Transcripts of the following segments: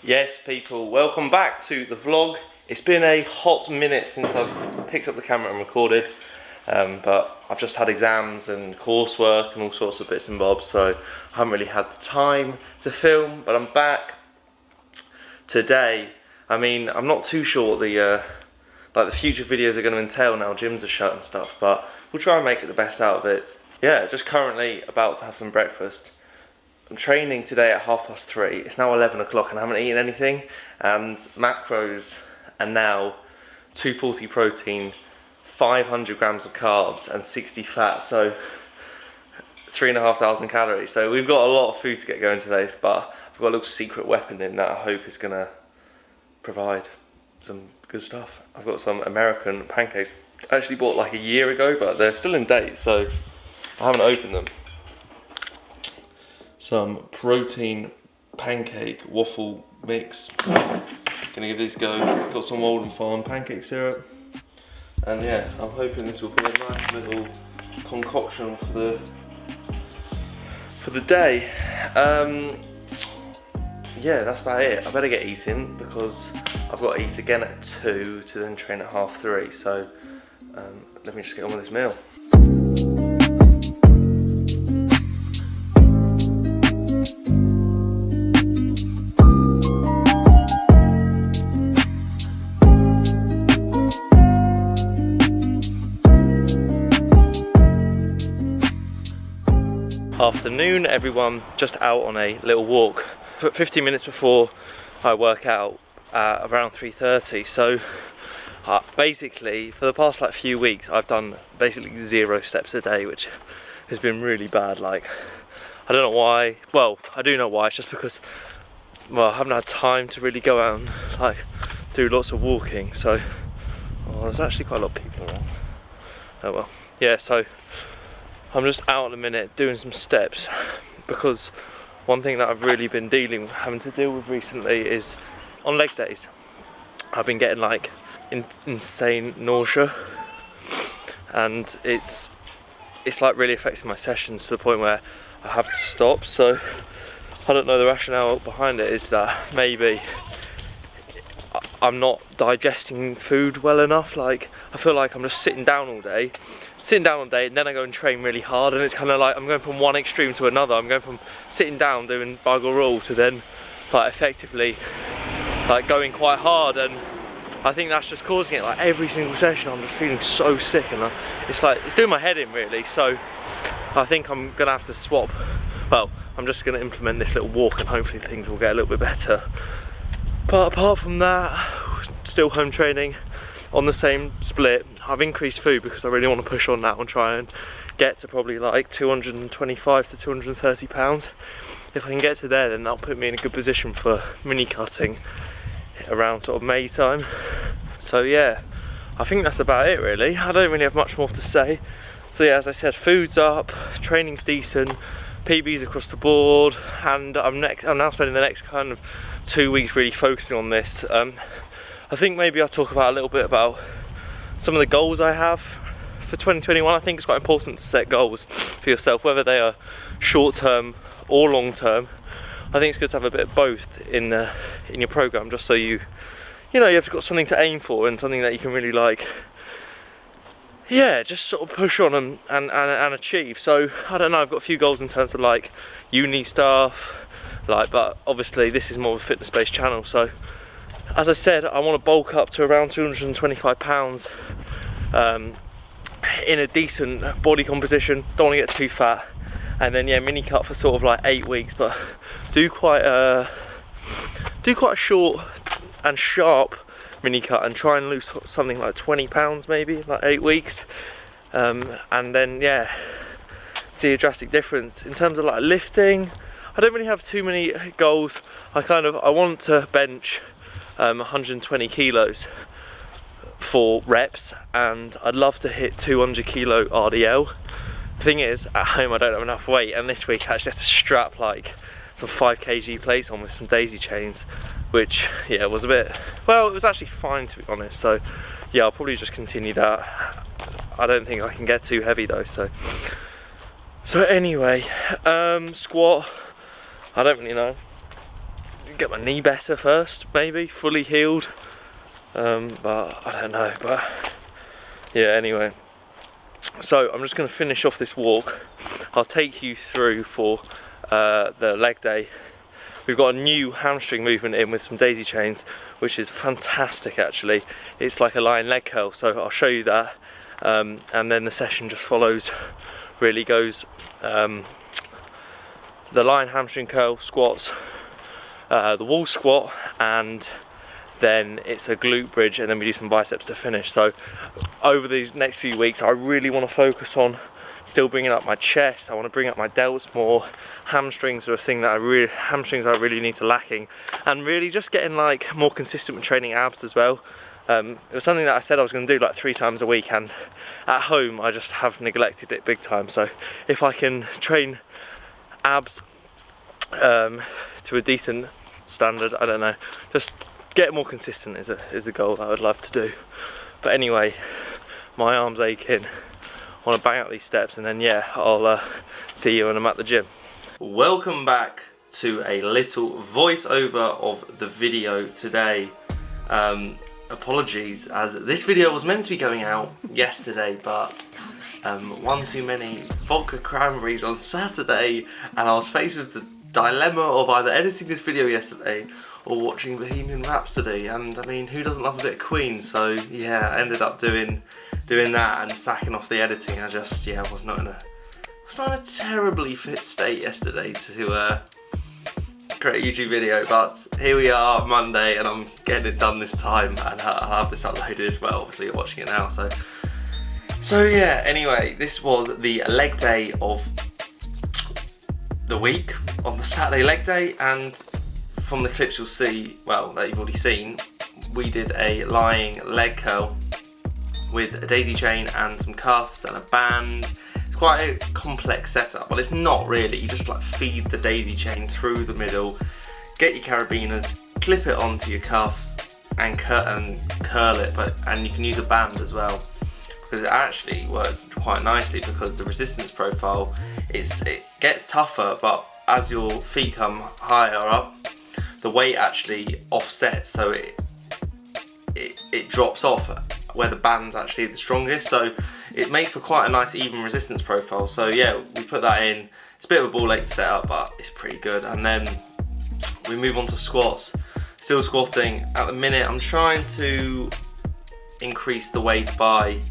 Yes, people, welcome back to the vlog. It's been a hot minute since I've picked up the camera and recorded, but I've just had exams and coursework and all sorts of bits and bobs, so I haven't really had the time to film, but I'm back today. I mean, I'm not too sure what the future videos are going to entail now gyms are shut and stuff, but we'll try and make it the best out of it. Yeah, just currently about to have some breakfast. I'm training today at 3:30. It's now 11 o'clock and I haven't eaten anything, and macros are now 240 protein, 500 grams of carbs and 60 fat, so 3,500 calories. So we've got a lot of food to get going today, but I've got a little secret weapon in that I hope is gonna provide some good stuff. I've got some American pancakes. I actually bought like a year ago, but they're still in date, so I haven't opened them. Some protein pancake waffle mix. Gonna give these a go. Got some Walden Farm pancake syrup, and yeah, I'm hoping this will be a nice little concoction for the day. Yeah, that's about it. I better get eating because I've got to eat again at 2 to then train at 3:30. So let me just get on with this meal. Afternoon everyone, just out on a little walk. 15 minutes before I work out around 3:30. So basically for the past few weeks I've done basically 0 steps a day, which has been really bad. Like, I don't know why. Well, I do know why. It's just because, well, I haven't had time to really go out and do lots of walking. So there's actually quite a lot of people around. Oh well. Yeah, so I'm just out in a minute doing some steps, because one thing that I've really been having to deal with recently is on leg days I've been getting insane nausea, and it's really affecting my sessions to the point where I have to stop. So I don't know, the rationale behind it is that maybe I'm not digesting food well enough. Like, I feel like I'm just sitting down all day, and then I go and train really hard, and it's kind of like I'm going from one extreme to another. I'm going from sitting down doing bugger all to then effectively going quite hard, and I think that's just causing it. Every single session I'm just feeling so sick, and it's doing my head in really. So I think I'm gonna have to swap. Well, I'm just gonna implement this little walk and hopefully things will get a little bit better. But apart from that, still home training on the same split. I've increased food because I really want to push on that and try and get to probably 225 to 230 pounds. If I can get to there, then that'll put me in a good position for mini cutting around sort of May time. So yeah, I think that's about it really. I don't really have much more to say. So yeah, as I said, food's up, training's decent, PBs across the board, and I'm now spending the next kind of 2 weeks really focusing on this. I think maybe I'll talk about a little bit about some of the goals I have for 2021. I think it's quite important to set goals for yourself, whether they are short term or long term. I think it's good to have a bit of both in your program, just so you've got something to aim for and something that you can really just sort of push on and achieve. So I don't know, I've got a few goals in terms of uni stuff, but obviously this is more of a fitness based channel. So as I said, I want to bulk up to around 225 pounds in a decent body composition. Don't want to get too fat, and then mini cut for sort of 8 weeks, but do quite a short and sharp mini cut and try and lose something like 20 pounds maybe, 8 weeks, and then see a drastic difference in terms of lifting. I don't really have too many goals. I want to bench 120 kilos for reps, and I'd love to hit 200 kilo RDL. The thing is, at home I don't have enough weight, and this week I actually had to strap some 5 kg plates on with some daisy chains, which was a bit, well, it was actually fine to be honest. So yeah, I'll probably just continue that. I don't think I can get too heavy though. So anyway, squat, I don't really know. get my knee better first, maybe fully healed. But I don't know. But yeah, anyway. So I'm just going to finish off this walk. I'll take you through for the leg day. We've got a new hamstring movement in with some daisy chains, which is fantastic actually. It's like a lying leg curl, so I'll show you that. And then the session just follows, really goes the lying hamstring curl, squats, the wall squat, and then it's a glute bridge, and then we do some biceps to finish. So over these next few weeks I really want to focus on still bringing up my chest. I want to bring up my delts more. Hamstrings are a thing that I really need to lacking, and really just getting like more consistent with training abs as well. It was something that I said I was going to do like 3 times a week, and at home I just have neglected it big time. So if I can train abs to a decent standard, I don't know, just get more consistent is a goal that I would love to do. But anyway, my arm's aching. I want to bang out these steps, and then yeah, I'll see you when I'm at the gym. Welcome back to a little voiceover of the video today. Apologies, as this video was meant to be going out yesterday, but one too many vodka cranberries on Saturday, and I was faced with the dilemma of either editing this video yesterday or watching Bohemian Rhapsody, and I mean, who doesn't love a bit of Queen? So yeah, I ended up doing that and sacking off the editing. I just, yeah, was not in a terribly fit state yesterday to create a YouTube video, but here we are, Monday, and I'm getting it done this time, and I'll have this uploaded as well. Obviously you're watching it now, so yeah, anyway, this was the leg day of the week, on the Saturday leg day, and from the clips you'll see, well, that you've already seen, we did a lying leg curl with a daisy chain and some cuffs and a band. It's quite a complex setup, but it's not really. You just like feed the daisy chain through the middle, get your carabiners, clip it onto your cuffs, and curl it. And you can use a band as well, because it actually works quite nicely, because the resistance profile it gets tougher, but as your feet come higher up, the weight actually offsets, so it drops off where the band's actually the strongest, so it makes for quite a nice even resistance profile. So yeah, we put that in. It's a bit of a ball ache to set up, but it's pretty good. And then we move on to squats. Still squatting. At the minute I'm trying to increase the weight by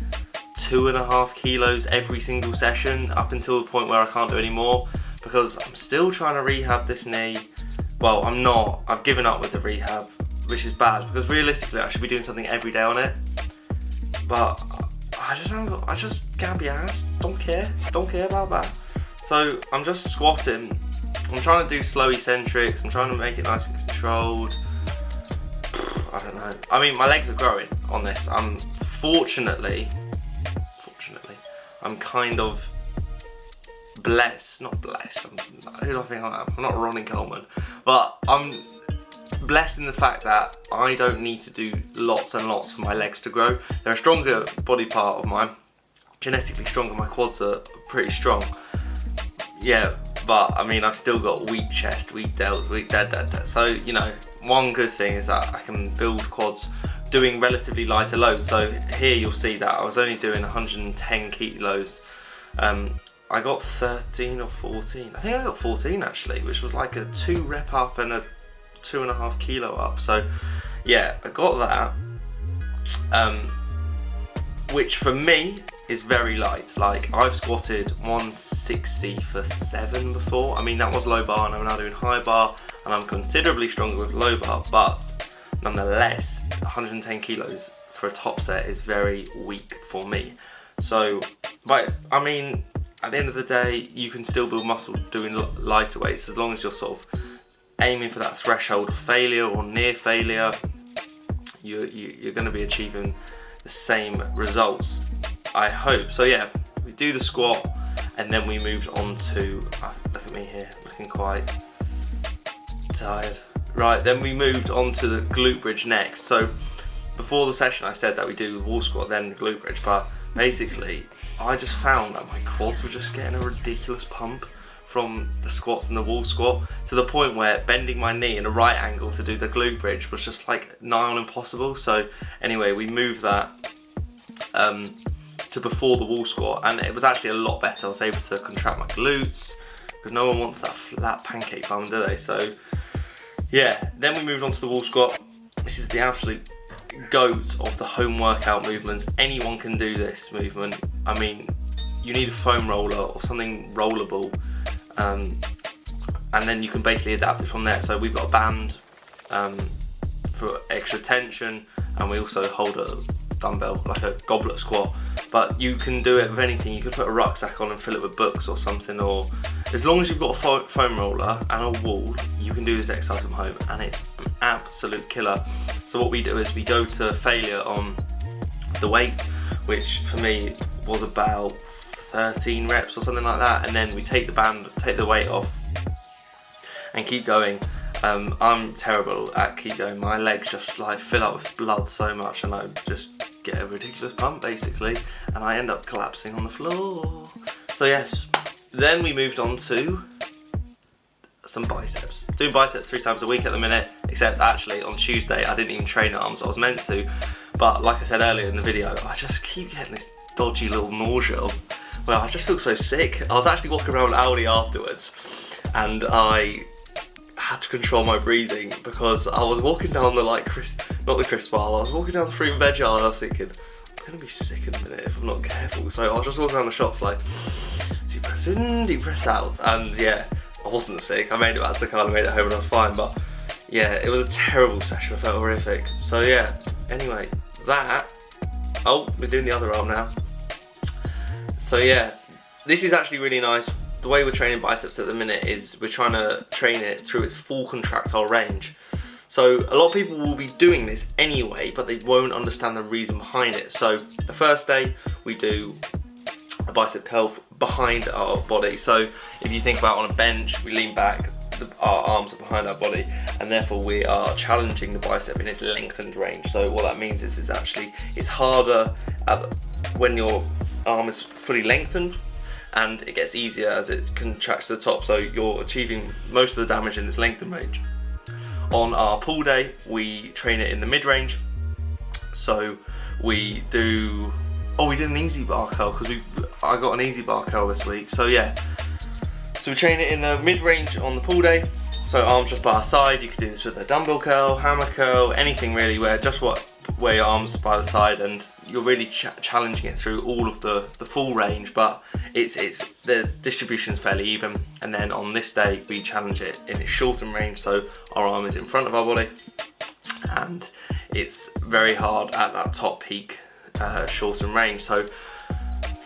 2.5 kilos every single session, up until the point where I can't do any more, because I'm still trying to rehab this knee. Well, I'm not. I've given up with the rehab, which is bad, because realistically I should be doing something every day on it. But I just can't be asked. Don't care about that. So I'm just squatting. I'm trying to do slow eccentrics. I'm trying to make it nice and controlled. I don't know. I mean, my legs are growing on this. I'm fortunately, I'm kind of blessed. Not blessed. Who do I think I am? I'm not Ronnie Coleman, but I'm blessed in the fact that I don't need to do lots and lots for my legs to grow. They're a stronger body part of mine, genetically stronger. My quads are pretty strong, yeah, but I mean, I've still got weak chest, weak delts, weak dead. So you know, one good thing is that I can build quads doing relatively lighter loads. So here you'll see that I was only doing 110 kilos. I got 13 or 14. I think I got 14 actually, which was like a 2 rep up and a 2.5 kilo up. So yeah, I got that, which for me is very light. Like, I've squatted 160 for 7 before. I mean, that was low bar, and I'm now doing high bar, and I'm considerably stronger with low bar, but nonetheless 110 kilos for a top set is very weak for me. So, but I mean, at the end of the day, you can still build muscle doing lighter weights, as long as you're sort of aiming for that threshold of failure or near failure. You're going to be achieving the same results, I hope. So yeah, we do the squat, and then we moved on to, look at me here, looking quite tired. Right, then we moved on to the glute bridge next. So before the session I said that we do the wall squat, then the glute bridge, but basically I just found that my quads were just getting a ridiculous pump from the squats and the wall squat, to the point where bending my knee in a right angle to do the glute bridge was just like nigh on impossible. So anyway, we moved that to before the wall squat, and it was actually a lot better. I was able to contract my glutes, because no one wants that flat pancake bum, do they? So yeah, then we moved on to the wall squat. This is the absolute GOAT of the home workout movements. Anyone can do this movement. I mean, you need a foam roller or something rollable, and then you can basically adapt it from there. So we've got a band for extra tension, and we also hold a dumbbell, like a goblet squat. But you can do it with anything. You can put a rucksack on and fill it with books or something, or as long as you've got a foam roller and a wall, you can do this exercise from home, and it's an absolute killer. So what we do is we go to failure on the weight, which for me was about 13 reps or something like that, and then we take the band, take the weight off, and keep going. I'm terrible at keep going. My legs just like fill up with blood so much, and I just get a ridiculous pump basically, and I end up collapsing on the floor. So yes, then we moved on to some biceps. Doing biceps 3 times a week at the minute, except actually on Tuesday I didn't even train arms. I was meant to, but like I said earlier in the video, I just keep getting this dodgy little nausea. Well, I just feel so sick. I was actually walking around Aldi afterwards, and I had to control my breathing because I was walking down the not the crisp aisle, I was walking down the fruit and veg aisle, and I was thinking, I'm gonna be sick in a minute if I'm not careful. So I was just walking around the shops like, deep breath in, deep breath out, and yeah, I wasn't sick. I made it back to the car, I made it home, and I was fine. But yeah, it was a terrible session. I felt horrific. So yeah, anyway, we're doing the other arm now. So yeah, this is actually really nice. The way we're training biceps at the minute is we're trying to train it through its full contractile range. So a lot of people will be doing this anyway, but they won't understand the reason behind it. So the first day we do a bicep curl behind our body. So if you think about on a bench, we lean back, our arms are behind our body, and therefore we are challenging the bicep in its lengthened range. So what that means is it's harder when your arm is fully lengthened, and it gets easier as it contracts to the top, so you're achieving most of the damage in this lengthened range. On our pull day, we train it in the mid-range. So we did an easy bar curl, because I got an easy bar curl this week. So yeah, so we train it in the mid-range on the pull day. So arms just by our side. You could do this with a dumbbell curl, hammer curl, anything really, where your arms by the side, and you're really challenging it through all of the full range, but the distribution's fairly even. And then on this day we challenge it in its shortened range, so our arm is in front of our body, and it's very hard at that top peak shortened range. So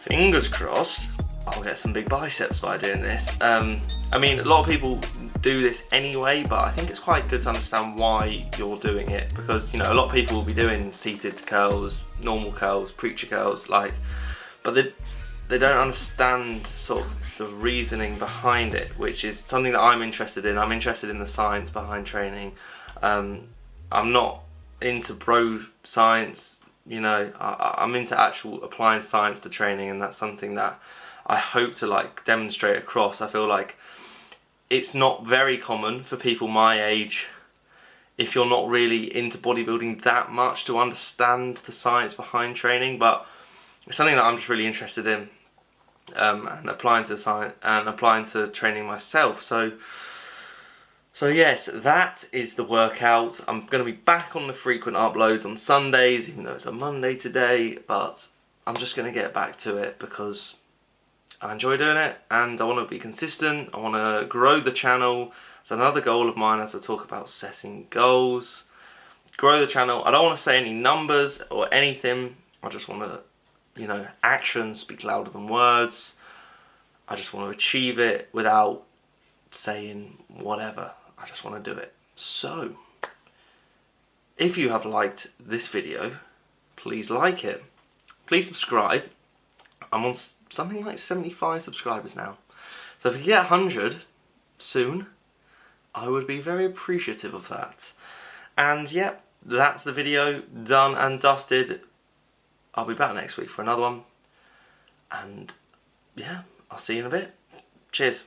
fingers crossed I'll get some big biceps by doing this. I mean, a lot of people do this anyway, but I think it's quite good to understand why you're doing it, because you know, a lot of people will be doing seated curls, normal curls, preacher curls, but they don't understand sort of the reasoning behind it, which is something that I'm interested in. I'm interested in the science behind training. I'm not into bro science, you know, I'm into actual applying science to training, and that's something that I hope to demonstrate across. I feel like it's not very common for people my age, if you're not really into bodybuilding that much, to understand the science behind training, but it's something that I'm just really interested in, and applying to science and applying to training myself. So yes, that is the workout. I'm going to be back on the frequent uploads on Sundays, even though it's a Monday today, but I'm just going to get back to it because I enjoy doing it, and I want to be consistent. I want to grow the channel. It's another goal of mine as I talk about setting goals. Grow the channel. I don't want to say any numbers or anything. I just want to, you know, actions speak louder than words. I just want to achieve it without saying whatever. I just want to do it. So, if you have liked this video, please like it. Please subscribe. I'm on something like 75 subscribers now. So if we get 100 soon, I would be very appreciative of that. And yep, that's the video done and dusted. I'll be back next week for another one. And yeah, I'll see you in a bit. Cheers.